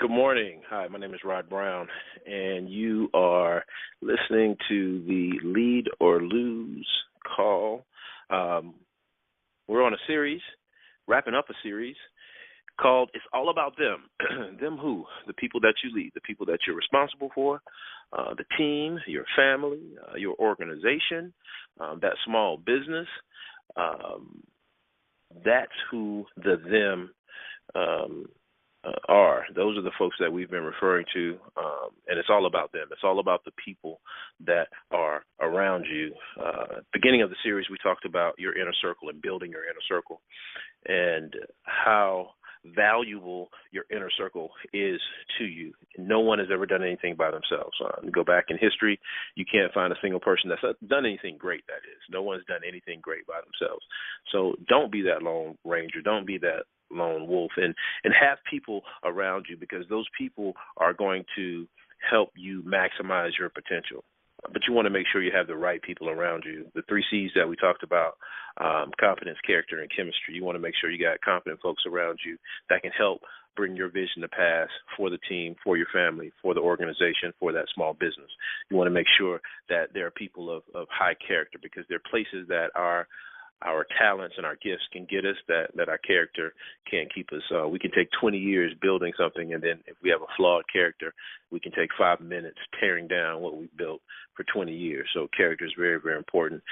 Good morning. Hi, my name is Rod Brown, and you are listening to the Lead or Lose call. Um, we're on a series, wrapping up a series called It's All About Them. Them who? The people that you lead, the people that you're responsible for, the team, your family, your organization, that small business. Um, that's who the them are. Those are the folks that we've been referring to, and it's all about them. It's all about the people that are around you. Beginning of the series, we talked about your inner circle and building your inner circle and how valuable your inner circle is to you. No one has ever done anything by themselves. Go back in history, you can't find a single person that's done anything great, that is. No one's done anything great by themselves. So don't be that lone ranger. Don't be that lone wolf, and have people around you, because those people are going to help you maximize your potential. But you want to make sure you have the right people around you. The 3 C's that we talked about, competence, character, and chemistry. You want to make sure you got competent folks around you that can help bring your vision to pass for the team, for your family, for the organization, for that small business. You want to make sure that there are people of high character, because there are places that our talents and our gifts can get us that our character can't keep us. We can take 20 years building something, and then if we have a flawed character, we can take 5 minutes tearing down what we built for 20 years. So character is very, very important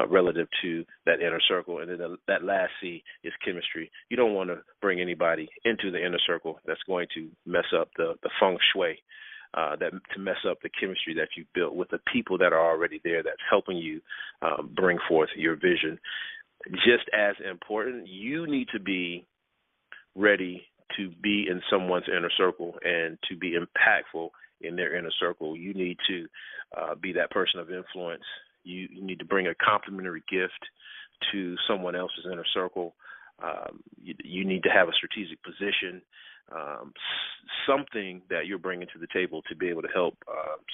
relative to that inner circle. And then that last C is chemistry. You don't want to bring anybody into the inner circle that's going to mess up the feng shui, to mess up the chemistry that you built with the people that are already there that's helping you bring forth your vision. Just as important, you need to be ready to be in someone's inner circle and to be impactful in their inner circle. You need to be that person of influence. You need to bring a complementary gift to someone else's inner circle. You need to have a strategic position, something that you're bringing to the table to be able to help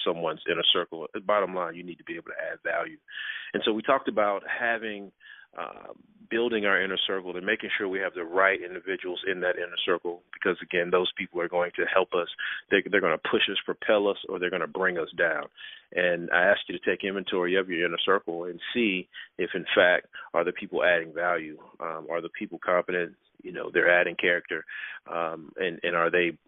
someone's inner circle. Bottom line, you need to be able to add value. And so we talked about building our inner circle and making sure we have the right individuals in that inner circle, because, again, those people are going to help us. They're going to push us, propel us, or they're going to bring us down. And I ask you to take inventory of your inner circle and see if, in fact, are the people adding value? Are the people competent? They're adding character, and are they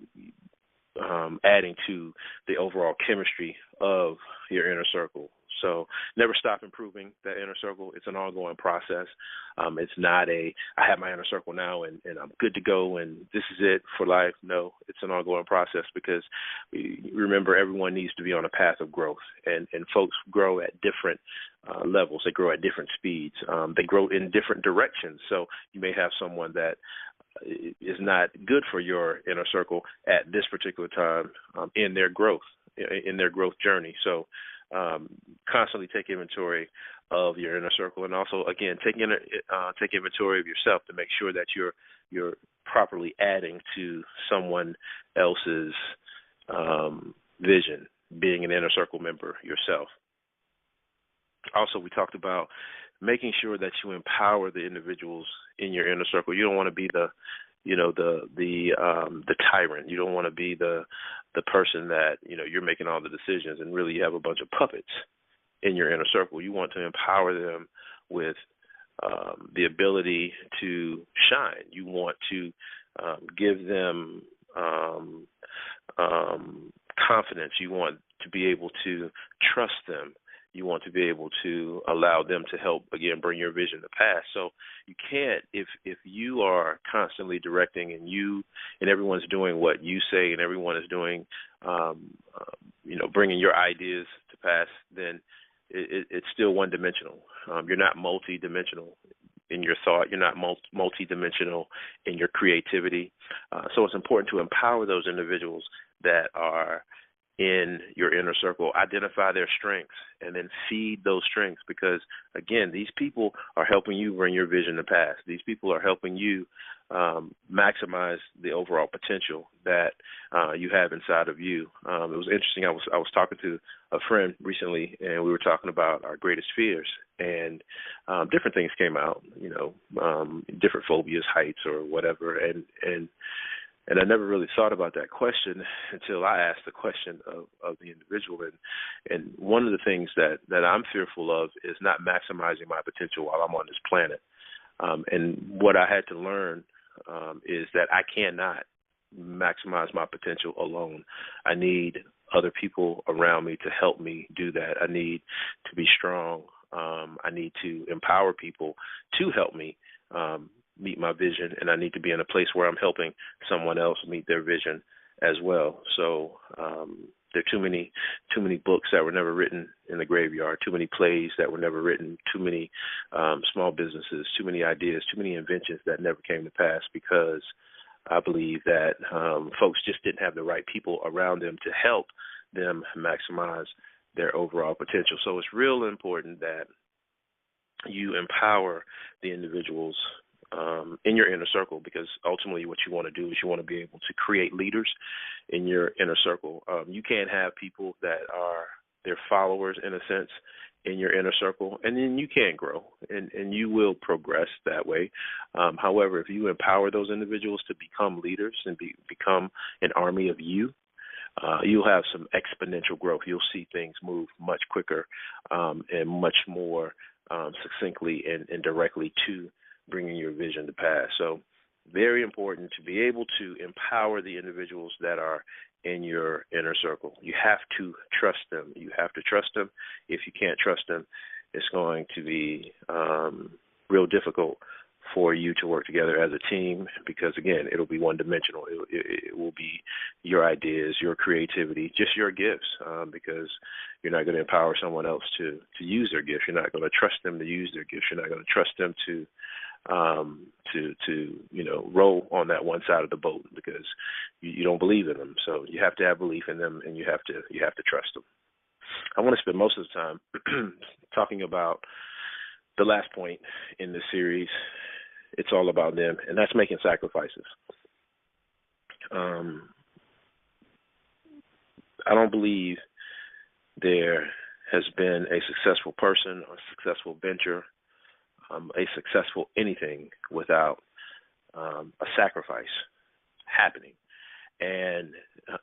adding to the overall chemistry of your inner circle? So never stop improving that inner circle. It's an ongoing process. It's not I have my inner circle now and I'm good to go and this is it for life. No, it's an ongoing process, because remember, everyone needs to be on a path of growth, and folks grow at different levels. They grow at different speeds. They grow in different directions. So you may have someone that is not good for your inner circle at this particular time in their growth journey. So constantly take inventory of your inner circle, and also, again, take inventory of yourself to make sure that you're properly adding to someone else's vision, being an inner circle member yourself. Also, we talked about making sure that you empower the individuals in your inner circle. You don't want to be the tyrant. You don't want to be the person that you're making all the decisions, and really you have a bunch of puppets in your inner circle. You want to empower them with the ability to shine. You want to give them confidence. You want to be able to trust them. You want to be able to allow them to help, again, bring your vision to pass. So you can't, if you are constantly directing and everyone's doing what you say and everyone is doing, bringing your ideas to pass, then it's still one-dimensional. You're not multi-dimensional in your thought. You're not multi-dimensional in your creativity. So it's important to empower those individuals that are in your inner circle. Identify their strengths and then feed those strengths, because, again, these people are helping you bring your vision to pass. These people are helping you maximize the overall potential that you have inside of you. It was interesting. I was talking to a friend recently, and we were talking about our greatest fears, and different things came out, different phobias, heights or whatever, and And I never really thought about that question until I asked the question of the individual. And one of the things that I'm fearful of is not maximizing my potential while I'm on this planet. And what I had to learn is that I cannot maximize my potential alone. I need other people around me to help me do that. I need to be strong. I need to empower people to help me meet my vision, and I need to be in a place where I'm helping someone else meet their vision as well. So there are too many books that were never written in the graveyard, too many plays that were never written, too many small businesses, too many ideas, too many inventions that never came to pass because I believe that folks just didn't have the right people around them to help them maximize their overall potential. So it's real important that you empower the individuals in your inner circle, because ultimately what you want to do is you want to be able to create leaders in your inner circle. You can't have people that are their followers, in a sense, in your inner circle, and then you can grow, and you will progress that way. However, if you empower those individuals to become leaders and become an army of you'll have some exponential growth. You'll see things move much quicker and much more succinctly and directly to bringing your vision to pass. So very important to be able to empower the individuals that are in your inner circle. You have to trust them. You have to trust them. If you can't trust them, it's going to be real difficult for you to work together as a team because, again, it'll be one-dimensional. It will be your ideas, your creativity, just your gifts, because you're not going to empower someone else to use their gifts. You're not going to trust them to use their gifts. You're not going to trust them to row on that one side of the boat because you don't believe in them. So you have to have belief in them, and you have to trust them. I want to spend most of the time talking about the last point in this series. It's all about them, and that's making sacrifices. I don't believe there has been a successful person or successful venture, a successful anything without a sacrifice happening. And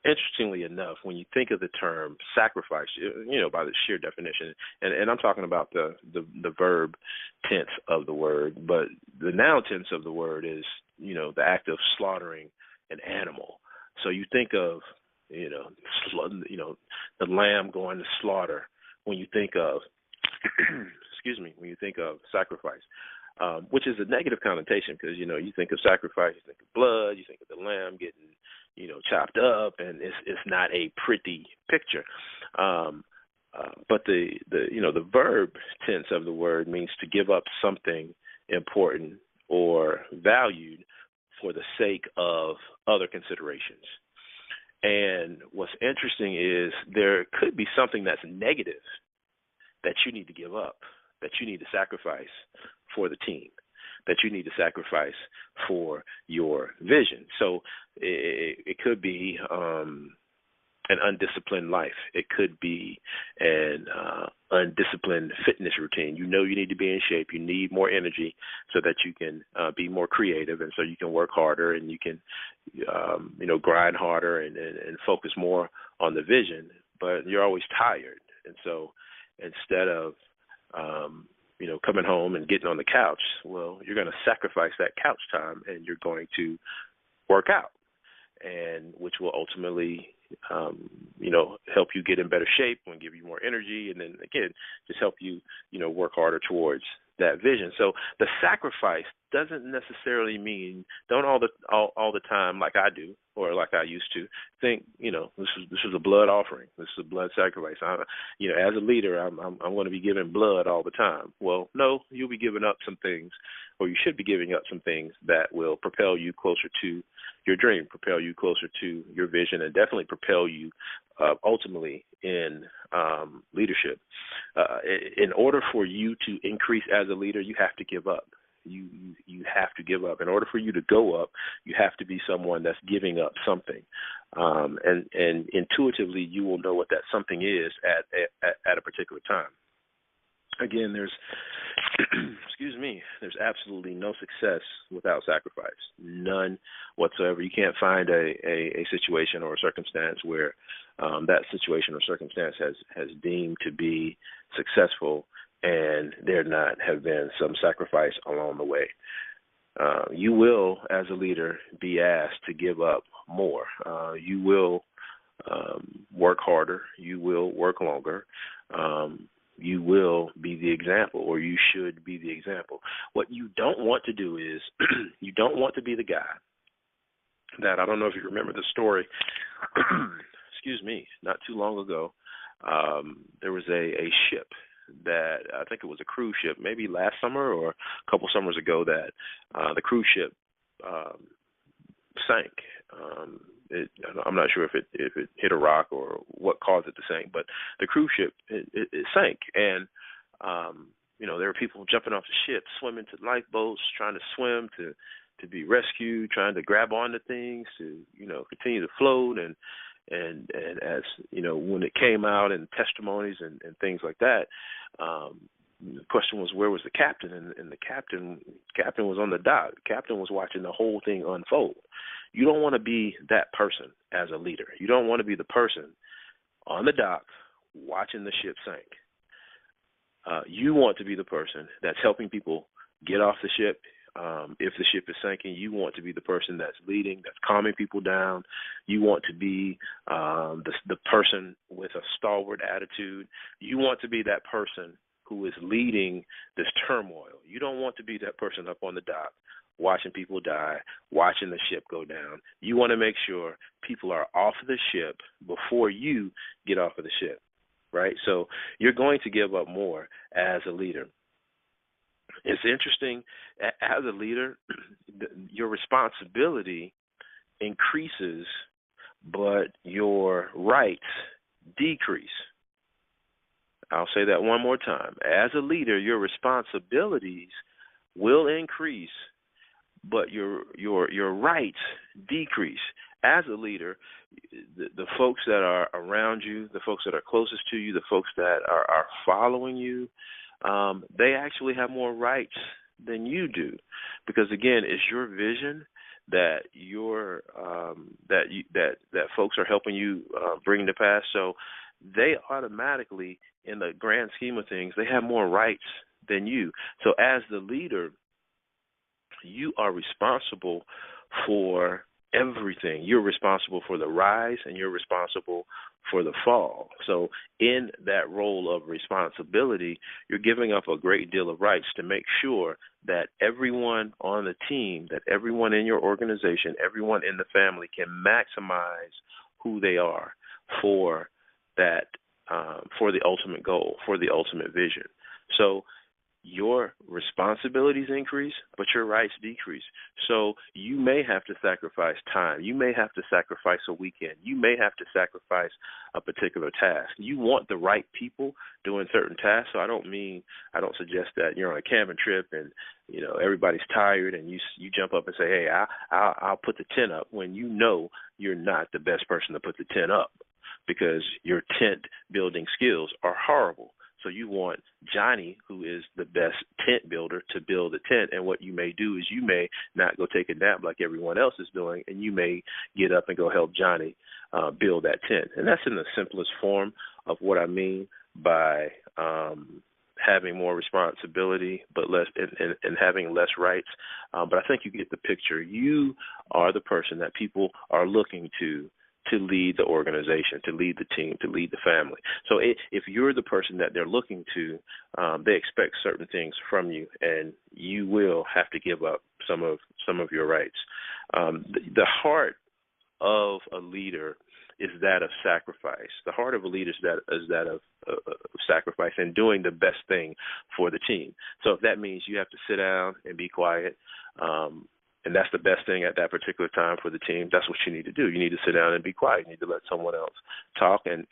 interestingly enough, when you think of the term sacrifice, by the sheer definition, and I'm talking about the verb tense of the word, but the noun tense of the word is, the act of slaughtering an animal. So you think of, the lamb going to slaughter when you think of, when you think of sacrifice. Which is a negative connotation because, you think of sacrifice, you think of blood, you think of the lamb getting, chopped up, and it's not a pretty picture. But the verb tense of the word means to give up something important or valued for the sake of other considerations. And what's interesting is there could be something that's negative that you need to give up, that you need to sacrifice for the team, that you need to sacrifice for your vision. So it could be an undisciplined life. It could be an undisciplined fitness routine. You need to be in shape. You need more energy so that you can be more creative, and so you can work harder and you can, grind harder and focus more on the vision. But you're always tired, and so instead of coming home and getting on the couch, well, you're going to sacrifice that couch time and you're going to work out, and which will ultimately, help you get in better shape and give you more energy, and then again, just help you, work harder towards that vision. So the sacrifice doesn't necessarily mean don't all the time, like I do or like I used to, think this is a blood offering, this is a blood sacrifice. As a leader, I'm going to be giving blood all the time. Well, no, you'll be giving up some things, or you should be giving up some things that will propel you closer to your dream, propel you closer to your vision, and definitely propel you ultimately in leadership. In order for you to increase as a leader, you have to give up. You have to give up. In order for you to go up, you have to be someone that's giving up something. And intuitively, you will know what that something is at a particular time. Again, there's there's absolutely no success without sacrifice, none whatsoever. You can't find a situation or a circumstance where that situation or circumstance has deemed to be successful and there not have been some sacrifice along the way. You will, as a leader, be asked to give up more. You will work harder. You will work longer. You will be the example, or you should be the example. What you don't want to do is you don't want to be the guy that, I don't know if you remember the story, excuse me, not too long ago, there was a ship that, I think it was a cruise ship, maybe last summer or a couple summers ago, that the cruise ship sank. I'm not sure if it hit a rock or what caused it to sink, but the cruise ship it sank, and there were people jumping off the ship, swimming to lifeboats, trying to swim to be rescued, trying to grab onto things to continue to float, and as when it came out in testimonies and things like that, the question was, where was the captain? And the captain was on the dock. The captain was watching the whole thing unfold. You don't want to be that person as a leader. You don't want to be the person on the dock watching the ship sink. You want to be the person that's helping people get off the ship. If the ship is sinking, you want to be the person that's leading, that's calming people down. You want to be the person with a stalwart attitude. You want to be that person who is leading this turmoil. You don't want to be that person up on the dock watching people die, watching the ship go down. You want to make sure people are off the ship before you get off of the ship, right? So you're going to give up more as a leader. It's interesting, as a leader, your responsibility increases, but your rights decrease. I'll say that one more time. As a leader, your responsibilities will increase, but your rights decrease. As a leader, the folks that are around you, the folks that are closest to you, the folks that are following you, they actually have more rights than you do, because again, it's your vision that that folks are helping you bring to pass. So they automatically, in the grand scheme of things, they have more rights than you. So as the leader, you are responsible for everything. You're responsible for the rise and you're responsible for the fall. So in that role of responsibility, you're giving up a great deal of rights to make sure that everyone on the team, that everyone in your organization, everyone in the family can maximize who they are for that, for the ultimate goal, for the ultimate vision. So your responsibilities increase, but your rights decrease. So you may have to sacrifice time. You may have to sacrifice a weekend. You may have to sacrifice a particular task. You want the right people doing certain tasks. So I don't suggest that you're on a camping trip and everybody's tired and you jump up and say, hey, I'll put the tent up, when you know you're not the best person to put the tent up because your tent building skills are horrible. So you want Johnny, who is the best tent builder, to build a tent. And what you may do is you may not go take a nap like everyone else is doing, and you may get up and go help Johnny build that tent. And that's in the simplest form of what I mean by having more responsibility but less and having less rights. But I think you get the picture. You are the person that people are looking to lead the organization, to lead the team, to lead the family. So if you're the person that they're looking to, they expect certain things from you, and you will have to give up some of your rights. The heart of a leader is that of sacrifice. The heart of a leader is that of sacrifice and doing the best thing for the team. So if that means you have to sit down and be quiet, and that's the best thing at that particular time for the team, that's what you need to do. You need to sit down and be quiet. You need to let someone else talk. And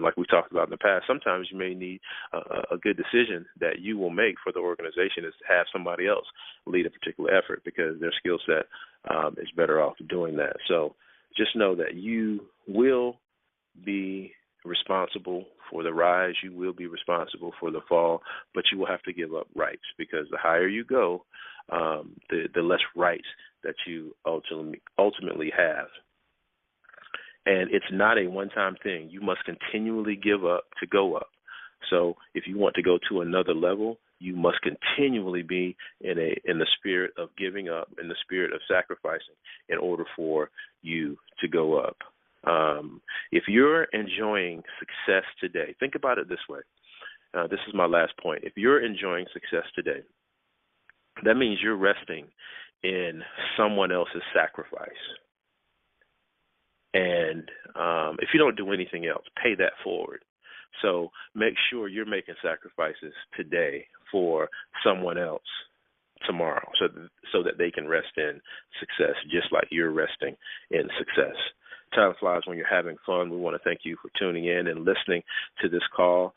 like we talked about in the past, sometimes you may need a good decision that you will make for the organization is to have somebody else lead a particular effort because their skill set is better off doing that. So just know that you will be responsible for the rise. You will be responsible for the fall, but you will have to give up rights, because the higher you go, the less rights that you ultimately have. And it's not a one-time thing. You must continually give up to go up. So if you want to go to another level, you must continually be in the spirit of giving up, in the spirit of sacrificing, in order for you to go up. If you're enjoying success today, think about it this way. This is my last point. If you're enjoying success today, that means you're resting in someone else's sacrifice. And if you don't do anything else, pay that forward. So make sure you're making sacrifices today for someone else tomorrow, so that they can rest in success, just like you're resting in success. Time flies when you're having fun. We want to thank you for tuning in and listening to this call.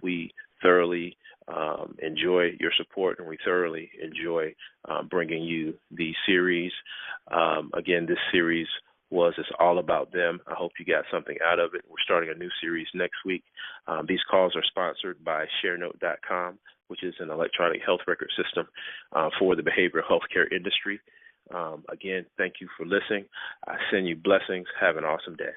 We thoroughly enjoy your support, and we thoroughly enjoy bringing you these series. Again, this series it's all about them. I hope you got something out of it. We're starting a new series next week. These calls are sponsored by ShareNote.com, which is an electronic health record system for the behavioral healthcare industry. Again, thank you for listening. I send you blessings. Have an awesome day.